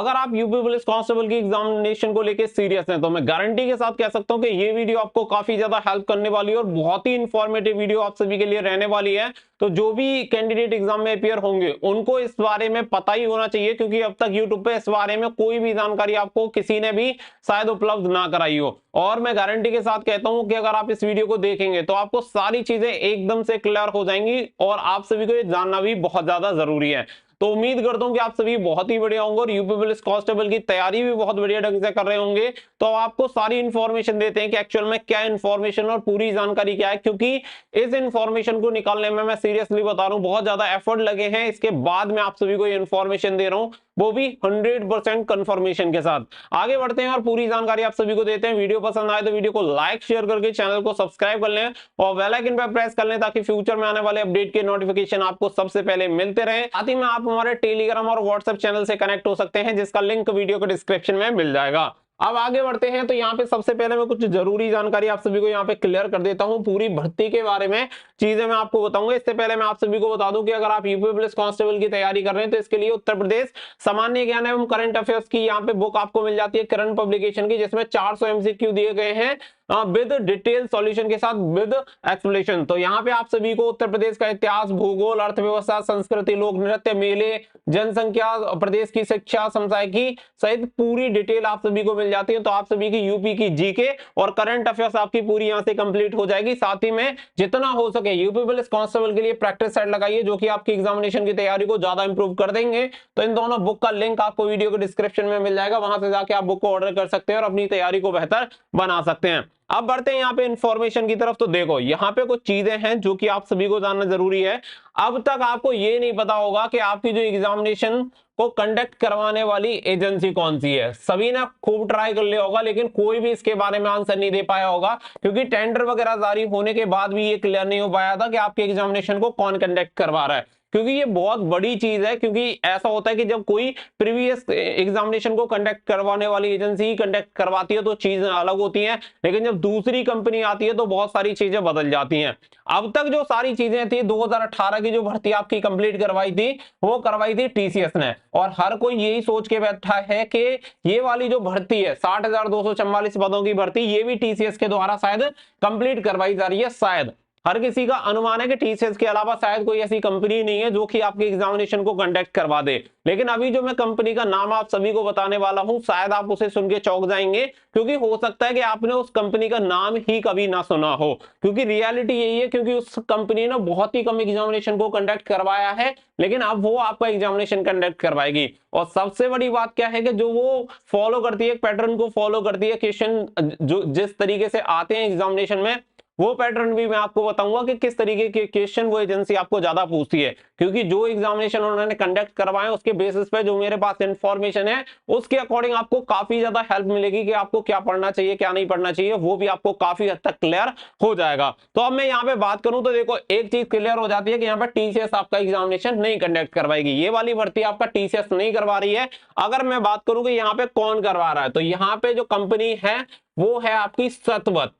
अगर आप UP police constable की एग्जामिनेशन को लेकर सीरियस हैं तो मैं गारंटी के साथ कह सकता हूं कि ये वीडियो आपको काफी ज्यादा हेल्प करने वाली है और बहुत ही इंफॉर्मेटिव वीडियो आप सभी के लिए रहने वाली है। तो जो भी कैंडिडेट एग्जाम में अपियर होंगे उनको इस बारे में पता ही होना चाहिए, क्योंकि अब तक यूट्यूब पे इस बारे में कोई भी जानकारी आपको किसी ने भी शायद उपलब्ध ना कराई हो। और मैं गारंटी के साथ कहता हूं कि अगर आप इस वीडियो को देखेंगे तो आपको सारी चीजें एकदम से क्लियर हो जाएंगी और आप सभी को ये जानना भी बहुत ज्यादा जरूरी है। तो उम्मीद करता हूं कि आप सभी बहुत ही बढ़िया होंगे और यूपी पुलिस कांस्टेबल की तैयारी भी बहुत बढ़िया ढंग से कर रहे होंगे। तो आपको सारी इंफॉर्मेशन देते हैं कि एक्चुअल में क्या इंफॉर्मेशन और पूरी जानकारी क्या है, क्योंकि इस इंफॉर्मेशन को निकालने में मैं सीरियसली बता रहा हूं बहुत ज्यादा एफर्ट लगे हैं। इसके बाद मैं आप सभी को ये इंफॉर्मेशन दे रहा हूं, वो भी 100% कंफर्मेशन के साथ। आगे बढ़ते हैं और पूरी जानकारी आप सभी को देते हैं। वीडियो पसंद आए तो वीडियो को लाइक शेयर करके चैनल को सब्सक्राइब कर लें और बेल आइकन पर प्रेस कर लें ताकि फ्यूचर में आने वाले अपडेट के नोटिफिकेशन आपको सबसे पहले मिलते रहे। साथ ही में आप हमारे टेलीग्राम और व्हाट्सएप चैनल से कनेक्ट हो सकते हैं, जिसका लिंक वीडियो के डिस्क्रिप्शन में मिल जाएगा। अब आगे बढ़ते हैं तो यहाँ पे सबसे पहले मैं कुछ जरूरी जानकारी आप सभी को यहाँ पे क्लियर कर देता हूँ। पूरी भर्ती के बारे में चीजें मैं आपको बताऊंगा। इससे पहले मैं आप सभी को बता दूं कि अगर आप यूपी पुलिस कांस्टेबल की तैयारी कर रहे हैं तो इसके लिए उत्तर प्रदेश सामान्य ज्ञान एवं करंट अफेयर्स की यहाँ पे बुक आपको मिल जाती है करंट पब्लिकेशन की, जिसमें 400 एमसीक्यू दिए गए हैं विद डिटेल सॉल्यूशन के साथ विद एक्सप्लेनेशन। तो यहाँ पे आप सभी को उत्तर प्रदेश का इतिहास, भूगोल, अर्थव्यवस्था, संस्कृति, लोक नृत्य, मेले, जनसंख्या, प्रदेश की शिक्षा, समसामयिकी सहित पूरी डिटेल आप सभी को मिल जाती है। तो आप सभी की यूपी की जीके और करंट अफेयर्स आपकी पूरी यहाँ से कंप्लीट हो जाएगी। साथ ही में जितना हो सके यूपी पुलिस कांस्टेबल के लिए प्रैक्टिस सेट लगाइए, जो कि आपकी एग्जामिनेशन की तैयारी को ज्यादा इंप्रूव कर देंगे। तो इन दोनों बुक का लिंक आपको वीडियो के डिस्क्रिप्शन में मिल जाएगा, वहां से जाके आप बुक को ऑर्डर कर सकते हैं और अपनी तैयारी को बेहतर बना सकते हैं। अब बढ़ते हैं यहाँ पे इंफॉर्मेशन की तरफ। तो देखो यहाँ पे कुछ चीजें हैं जो कि आप सभी को जानना जरूरी है। अब तक आपको ये नहीं पता होगा कि आपकी जो एग्जामिनेशन को कंडक्ट करवाने वाली एजेंसी कौन सी है। सभी ने खूब ट्राई कर लिया होगा, लेकिन कोई भी इसके बारे में आंसर नहीं दे पाया होगा, क्योंकि टेंडर वगैरह जारी होने के बाद भी ये क्लियर नहीं हो पाया था कि आपके एग्जामिनेशन को कौन कंडक्ट करवा रहा है। क्योंकि ये बहुत बड़ी चीज है, क्योंकि ऐसा होता है कि जब कोई प्रीवियस एग्जामिनेशन को कंडक्ट करवाने वाली एजेंसी ही कंडक्ट करवाती है तो चीजें अलग होती हैं, लेकिन जब दूसरी कंपनी आती है तो बहुत सारी चीजें बदल जाती हैं। अब तक जो सारी चीजें थी 2018 की जो भर्ती आपकी कंप्लीट करवाई थी वो करवाई थी टीसीएस ने, और हर कोई यही सोच के बैठा है कि ये वाली जो भर्ती है 60,244 पदों की भर्ती, ये भी टीसीएस के द्वारा शायद कंप्लीट करवाई जा रही है। शायद हर किसी का अनुमान है कि टीसीएस के अलावा शायद कोई ऐसी कंपनी नहीं है जो कि आपके एग्जामिनेशन को कंडक्ट करवा दे। लेकिन अभी जो मैं कंपनी का नाम आप सभी को बताने वाला हूं, शायद आप उसे सुन के चौंक जाएंगे, क्योंकि हो सकता है कि आपने उस कंपनी का नाम ही कभी ना सुना हो। क्योंकि रियलिटी यही है, क्योंकि उस कंपनी ने बहुत ही कम एग्जामिनेशन को कंडक्ट करवाया है, लेकिन अब वो आपका एग्जामिनेशन कंडक्ट करवाएगी। और सबसे बड़ी बात क्या है कि जो वो फॉलो करती है, पैटर्न को फॉलो करती है, क्वेश्चन जो जिस तरीके से आते हैं एग्जामिनेशन में, वो पैटर्न भी मैं आपको बताऊंगा कि किस तरीके के क्वेश्चन वो एजेंसी आपको ज्यादा पूछती है। क्योंकि जो एग्जामिनेशन उन्होंने कंडक्ट करवाए उसके बेसिस पे जो मेरे पास इंफॉर्मेशन है उसके अकॉर्डिंग आपको काफी ज्यादा हेल्प मिलेगी कि आपको क्या पढ़ना चाहिए क्या नहीं पढ़ना चाहिए, वो भी आपको काफी हद तक क्लियर हो जाएगा। तो अब मैं यहाँ पे बात करूं तो देखो एक चीज क्लियर हो जाती है कि यहाँ पे टीसीएस आपका एग्जामिनेशन नहीं कंडक्ट करवाएगी, ये वाली भर्ती आपका टीसीएस नहीं करवा रही है। अगर मैं बात करूं कि यहाँ पे कौन करवा रहा है, तो यहाँ पे जो कंपनी है वो है आपकी सतवत।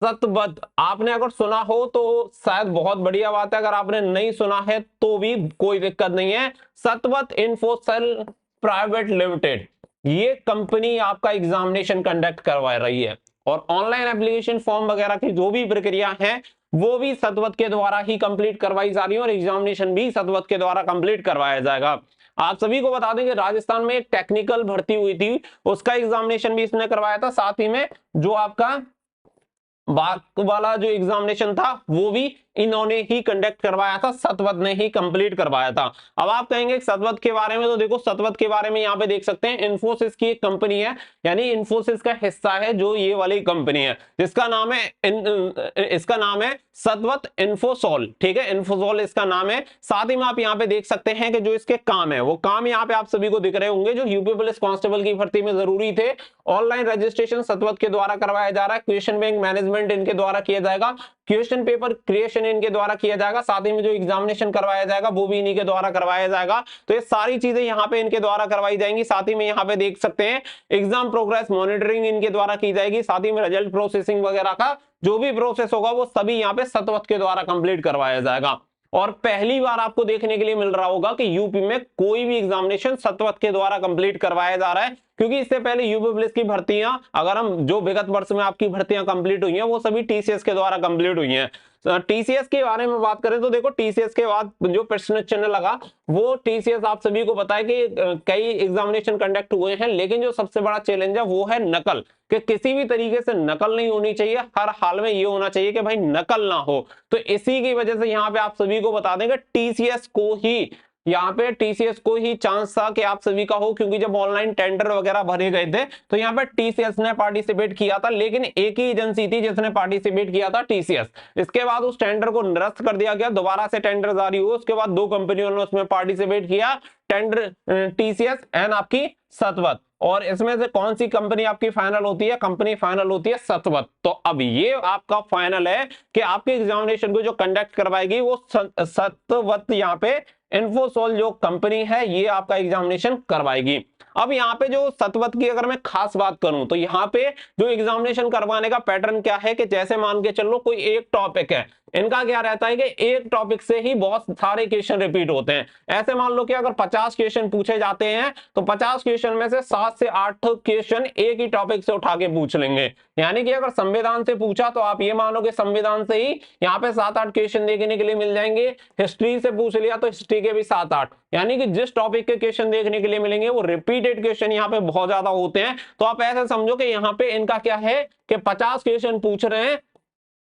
सतवत आपने अगर सुना हो तो शायद बहुत बढ़िया बात है, अगर आपने नहीं सुना है तो भी कोई दिक्कत नहीं है। सतवत इन्फोसेल प्राइवेट लिमिटेड, ये कंपनी आपका एग्जामिनेशन कंडक्ट करवा रही है, और ऑनलाइन एप्लीकेशन फॉर्म वगैरह की जो भी प्रक्रिया है वो भी सतवत के द्वारा ही कंप्लीट करवाई जा रही है, और एग्जामिनेशन भी सतवत के द्वारा कंप्लीट करवाया जाएगा। आप सभी को बता दें कि राजस्थान में एक टेक्निकल भर्ती हुई थी, उसका एग्जामिनेशन भी इसने करवाया था। साथ ही में जो आपका बाक वाला जो एग्जामिनेशन था वो भी इन्होंने ही कंडक्ट करवाया था, सतवत ने ही कंप्लीट करवाया था। अब आप कहेंगे सतवत के बारे में, तो देखो सतवत के बारे में यहाँ पे देख सकते हैं, इन्फोसिस की एक कंपनी है, यानी इन्फोसिस का हिस्सा है जो ये वाली कंपनी है, जिसका नाम है इसका नाम है सतवत इन्फोसॉल। ठीक है, इन्फोसॉल इसका नाम है। साथ ही में आप यहाँ पे देख सकते हैं कि जो इसके काम है वो काम यहाँ पे आप सभी को दिख रहे होंगे जो यूपी पुलिस कांस्टेबल की भर्ती में जरूरी थे। ऑनलाइन रजिस्ट्रेशन सतवत के द्वारा करवाया जा रहा है, क्वेश्चन बैंक मैनेजमेंट इनके द्वारा किया जाएगा, क्वेश्चन पेपर क्रिएशन इनके द्वारा किया जाएगा, साथ ही में जो एग्जामिनेशन करवाया जाएगा वो भी इन्हीं के द्वारा करवाया जाएगा। तो ये सारी चीजें यहाँ पे इनके द्वारा करवाई जाएंगी। साथ ही में यहाँ पे देख सकते हैं एग्जाम प्रोग्रेस मॉनिटरिंग इनके द्वारा की जाएगी, साथ ही में रिजल्ट प्रोसेसिंग वगैरह का जो भी प्रोसेस होगा वो सभी यहाँ पे सतवत के द्वारा कंप्लीट करवाया जाएगा। और पहली बार आपको देखने के लिए मिल रहा होगा कि यूपी में कोई भी एग्जामिनेशन सतवत के द्वारा कंप्लीट करवाया जा रहा है, क्योंकि इससे पहले यूपी पुलिस की भर्तियां, अगर हम जो विगत वर्ष में आपकी भर्तियां कंप्लीट हुई हैं वो सभी टीसीएस के द्वारा कंप्लीट हुई हैं। टीसीएस के बारे में बात करें तो देखो, टीसीएस के बाद जो प्रश्न चिन्ह लगा वो टीसीएस आप सभी को पता है कि कई एग्जामिनेशन कंडक्ट हुए हैं, लेकिन जो सबसे बड़ा चैलेंज है वो है नकल, कि किसी भी तरीके से नकल नहीं होनी चाहिए, हर हाल में ये होना चाहिए कि भाई नकल ना हो। तो इसी की वजह से यहाँ पे आप सभी को बता दें कि टीसीएस को ही, यहाँ पे टीसीएस को ही चांस था कि आप सभी का हो, क्योंकि जब ऑनलाइन टेंडर वगैरह भरे गए थे तो यहाँ पे टीसीएस ने पार्टिसिपेट किया था, लेकिन एक ही एजेंसी थी जिसने पार्टिसिपेट किया था, टीसीएस। इसके बाद उस टेंडर को निरस्त कर दिया गया, दोबारा से टेंडर जारी हुआ, उसके बाद दो कंपनियों ने उसमें पार्टिसिपेट किया, टेंडर टीसीएस एंड आपकी सतवत। और इसमें से कौन सी कंपनी आपकी फाइनल होती है? कंपनी फाइनल होती है सतवत। तो अब ये आपका फाइनल है कि आपके एग्जामिनेशन को जो कंडक्ट करवाएगी वो सतवत, यहाँ पे इन्फोसोल जो कंपनी है ये आपका एग्जामिनेशन करवाएगी। अब यहाँ पे जो सतवत की अगर मैं खास बात करूं तो यहाँ पे जो एग्जामिनेशन करवाने का पैटर्न क्या है कि जैसे मान के चलो कोई एक टॉपिक है, इनका क्या रहता है कि एक टॉपिक से ही बहुत सारे क्वेश्चन रिपीट होते हैं। ऐसे मान लो कि अगर 50 क्वेश्चन पूछे जाते हैं तो 50 क्वेश्चन में से 7 से 8 क्वेश्चन एक ही टॉपिक से उठा के पूछ लेंगे। यानी कि अगर संविधान से पूछा तो आप ये मानो कि संविधान से ही यहाँ पे 7-8 क्वेश्चन देखने के लिए मिल जाएंगे। हिस्ट्री से पूछ लिया तो हिस्ट्री के भी 7-8, यानी कि जिस टॉपिक के क्वेश्चन देखने के लिए मिलेंगे वो रिपीटेड क्वेश्चन यहाँ पे बहुत ज्यादा होते हैं। तो आप ऐसे समझो कि यहाँ पे इनका क्या है कि 50 क्वेश्चन पूछ रहे हैं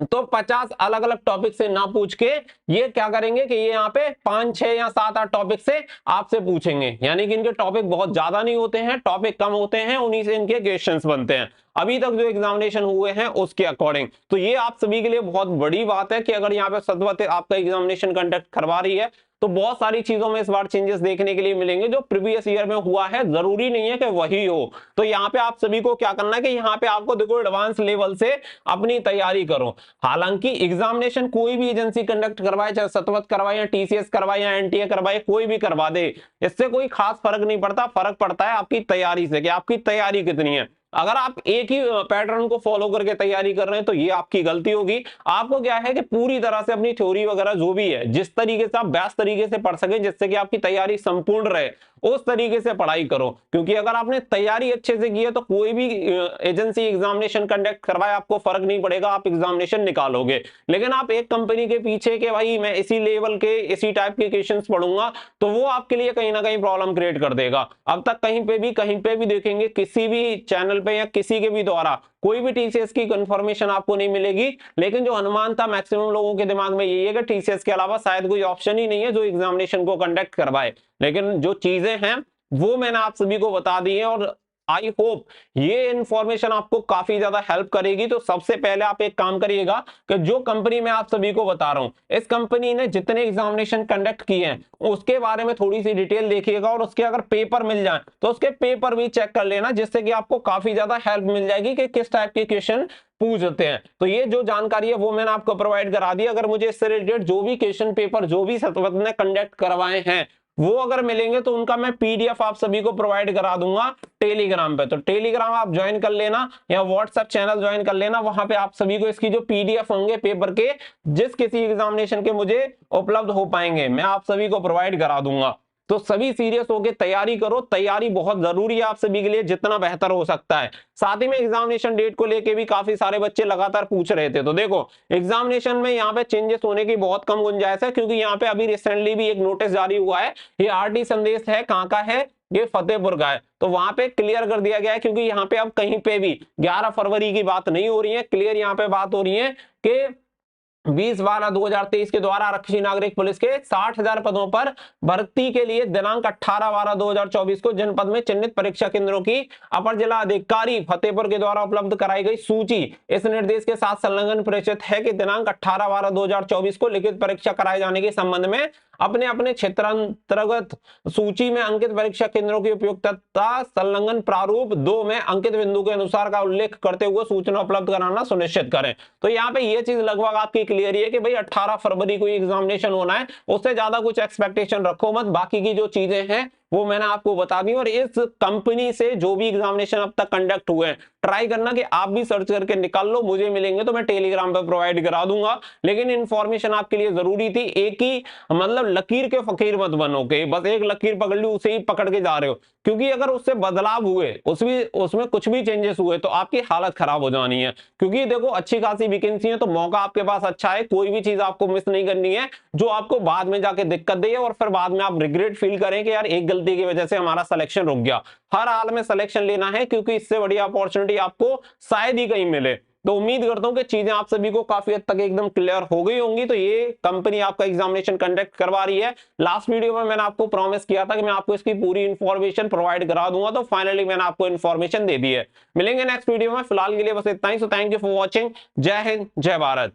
तो 50 अलग अलग टॉपिक से ना पूछ के ये क्या करेंगे कि ये यहाँ पे 5, 6 या 7-8 टॉपिक से आपसे पूछेंगे। यानी कि इनके टॉपिक बहुत ज्यादा नहीं होते हैं, टॉपिक कम होते हैं, उन्हीं से इनके क्वेश्चंस बनते हैं अभी तक जो एग्जामिनेशन हुए हैं उसके अकॉर्डिंग। तो ये आप सभी के लिए बहुत बड़ी बात है कि अगर यहाँ पे सतवत आपका एग्जामिनेशन कंडक्ट करवा रही है तो बहुत सारी चीजों में इस बार चेंजेस देखने के लिए मिलेंगे जो प्रीवियस ईयर में हुआ है, जरूरी नहीं है कि वही हो। तो यहाँ पे आप सभी को क्या करना है कि यहाँ पे आपको देखो एडवांस लेवल से अपनी तैयारी करो। हालांकि एग्जामिनेशन कोई भी एजेंसी कंडक्ट करवाए, चाहे सतवत करवाए या टीसीएस करवाए या एनटीए करवाए, कोई भी करवा दे, इससे कोई खास फर्क नहीं पड़ता। फर्क पड़ता है आपकी तैयारी से कि आपकी तैयारी कितनी है। अगर आप एक ही पैटर्न को फॉलो करके तैयारी कर रहे हैं तो ये आपकी गलती होगी। आपको क्या है कि पूरी तरह से अपनी थ्योरी वगैरह जो भी है, जिस तरीके से आप बेस्ट तरीके से पढ़ सके, जिससे कि आपकी तैयारी संपूर्ण रहे, उस तरीके से पढ़ाई करो। क्योंकि अगर आपने तैयारी अच्छे से की है तो कोई भी एजेंसी एग्जामिनेशन कंडक्ट करवाए आपको फर्क नहीं पड़ेगा, आप एग्जामिनेशन निकालोगे। लेकिन आप एक कंपनी के पीछे के भाई मैं इसी लेवल के इसी टाइप के क्वेश्चंस पढ़ूंगा, तो वो आपके लिए कहीं ना कहीं प्रॉब्लम क्रिएट कर देगा। अब तक कहीं पे भी देखेंगे किसी भी चैनल पे या किसी के भी द्वारा कोई भी टीसीएस की कंफर्मेशन आपको नहीं मिलेगी, लेकिन जो अनुमान था मैक्सिमम लोगों के दिमाग में यही है कि टीसीएस के अलावा शायद कोई ऑप्शन ही नहीं है जो एग्जामिनेशन को कंडक्ट करवाए। लेकिन जो चीजें हैं वो मैंने आप सभी को बता दी है और आई होप ये इंफॉर्मेशन आपको काफी ज्यादा हेल्प करेगी। तो सबसे पहले आप एक काम करिएगा कि जो कंपनी मैं आप सभी को बता रहा हूं, इस कंपनी ने जितने एग्जामिनेशन कंडक्ट किए हैं उसके बारे में थोड़ी सी डिटेल देखिएगा, और उसके अगर पेपर मिल जाए तो उसके पेपर भी चेक कर लेना, जिससे कि आपको काफी ज्यादा हेल्प मिल जाएगी कि किस टाइप के क्वेश्चन पूछते हैं। तो ये जो जानकारी है वो मैंने आपको प्रोवाइड करा दी। अगर मुझे इससे रिलेटेड जो भी क्वेश्चन पेपर जो भी सतवत ने कंडक्ट करवाए हैं वो अगर मिलेंगे तो उनका मैं पीडीएफ आप सभी को प्रोवाइड करा दूंगा टेलीग्राम पे। तो टेलीग्राम आप ज्वाइन कर लेना या व्हाट्सएप चैनल ज्वाइन कर लेना, वहां पे आप सभी को इसकी जो पीडीएफ होंगे पेपर के जिस किसी एग्जामिनेशन के मुझे उपलब्ध हो पाएंगे मैं आप सभी को प्रोवाइड करा दूंगा। तो सभी सीरियस होकर तैयारी करो, तैयारी बहुत जरूरी है आप सभी के लिए, जितना बेहतर हो सकता है। साथ ही में एग्जामिनेशन डेट को लेके भी काफी सारे बच्चे लगातार पूछ रहे थे। तो देखो एग्जामिनेशन में यहाँ पे चेंजेस होने की बहुत कम गुंजाइश है, क्योंकि यहाँ पे अभी रिसेंटली भी एक नोटिस जारी हुआ है। ये आरटी संदेश है, कहाँ का है, ये फतेहपुर का है। तो वहां पे क्लियर कर दिया गया है, क्योंकि यहाँ पे अब कहीं पे भी 11 फरवरी की बात नहीं हो रही है, क्लियर यहाँ पे बात हो रही है कि 20/12/2023 के द्वारा आरक्षी नागरिक पुलिस के 60,000 पदों पर भर्ती के लिए दिनांक 18/12/2024 को जनपद में चिन्हित परीक्षा केंद्रों की अपर जिला अधिकारी फतेहपुर के द्वारा उपलब्ध कराई गई सूची इस निर्देश के साथ संलग्न प्रेषित है कि दिनांक 18/12/2024 को लिखित परीक्षा कराए जाने के संबंध में अपने अपने क्षेत्रांतर्गत सूची में अंकित परीक्षा केंद्रों की उपयुक्तता संलग्न प्रारूप 2 में अंकित बिंदु के अनुसार का उल्लेख करते हुए सूचना उपलब्ध कराना सुनिश्चित करें। तो यहाँ पे ये चीज लगभग आपकी क्लियर है कि भाई 18 फरवरी को एग्जामिनेशन होना है, उससे ज्यादा कुछ एक्सपेक्टेशन रखो मत। बाकी की जो चीजें हैं वो मैंने आपको बता दी। और इस कंपनी से जो भी एग्जामिनेशन अब तक कंडक्ट हुए हैं, ट्राई करना कि आप भी सर्च करके निकाल लो, मुझे मिलेंगे तो मैं टेलीग्राम पर प्रोवाइड करा दूंगा। लेकिन इंफॉर्मेशन आपके लिए जरूरी थी, एक ही मतलब लकीर के फकीर मत बनो के बस एक लकीर पकड़ ली उसे ही पकड़ के जा रहे हो, क्योंकि अगर उससे बदलाव हुए, उसमें कुछ भी चेंजेस हुए तो आपकी हालत खराब हो जानी है। क्योंकि देखो अच्छी खासी वैकेंसी है, तो मौका आपके पास अच्छा है, कोई भी चीज आपको मिस नहीं करनी है जो आपको बाद में जाके दिक्कत दे और फिर बाद में आप रिग्रेट फील करें कि यार एक गलती की वजह से हमारा सिलेक्शन रुक गया। हर हाल में सिलेक्शन लेना है, क्योंकि इससे बड़ी अपॉर्चुनिटी आपको शायद ही कहीं मिले। तो उम्मीद करता हूं कि चीजें आप सभी को काफी हद तक एकदम क्लियर हो गई होंगी। तो ये कंपनी आपका एग्जामिनेशन कंडक्ट करवा रही है। लास्ट वीडियो में मैंने आपको प्रॉमिस किया था कि मैं आपको इसकी पूरी इंफॉर्मेशन प्रोवाइड करा दूंगा, तो फाइनली मैंने आपको इंफॉर्मेशन दे दी है। मिलेंगे नेक्स्ट वीडियो में, फिलहाल के लिए बस इतना ही। So thank you for watching. जय हिंद, जय भारत।